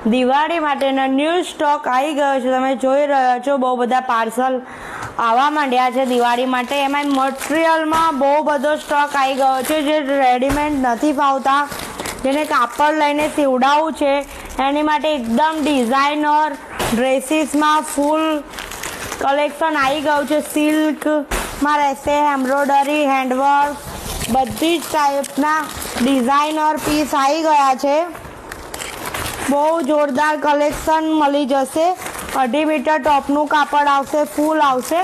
દિવાળી માટેનો new stock આવી ગયો છે। તમે જોઈ રહ્યા છો બહુ બધા પાર્સલ આવવા માંડ્યા છે દિવાળી માટે। એમાં મટીરિયલમાં બહુ બધો સ્ટોક આવી ગયો છે જે રેડીમેડ નથી ફાવતા, જેને કાપડ લઈને સીવડાવવું છે એની માટે એકદમ ડિઝાઇનર ડ્રેસીસમાં ફૂલ કલેક્શન આવી ગયું છે। સિલ્કમાં રહેશે, એમ્બ્રોઇડરી, હેન્ડવર્ક, બધી જ ટાઈપના ડિઝાઇનર પીસ આવી ગયા છે। બહુ જોરદાર કલેક્શન મળી જશે। 2.5 મીટર ટોપનું કાપડ આવશે, ફૂલ આવશે,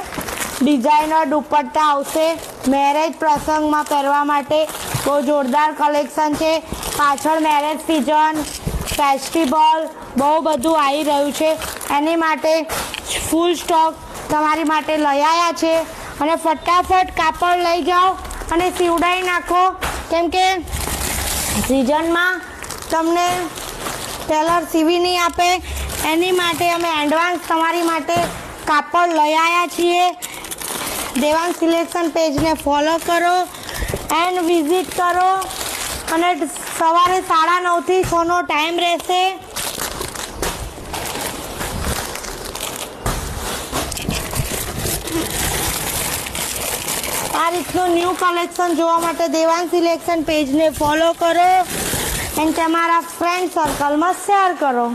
ડિઝાઇનર દુપટ્ટા આવશે, મેરેજ પ્રસંગમાં પહેરવા માટે બહુ જોરદાર કલેક્શન છે। પાછળ મેરેજ સિઝન, ફેસ્ટિવલ બહુ બધું આવી રહ્યું છે, એની માટે ફૂલ સ્ટોક તમારી માટે લઈ આવ્યા છે। અને ફટાફટ કાપડ લઈ જાઓ અને સીવડાવી નાખો, કેમ કે સિઝનમાં તમને ટેલર સીવી નહીં આપે, એની માટે અમે એડવાન્સ તમારી માટે કાપડ લઈ આવ્યા છીએ। દેવાંગ સિલેક્શન પેજને ફોલો કરો એન્ડ વિઝિટ કરો, અને સવારે 9:30 થી 6નો ટાઈમ રહેશે। આ રીતનું ન્યૂ કલેક્શન જોવા માટે દેવાંગ સિલેક્શન પેજને ફોલો કરો એન્ડ તમારા ફ્રેન્ડ સર્કલમાં શેર કરો।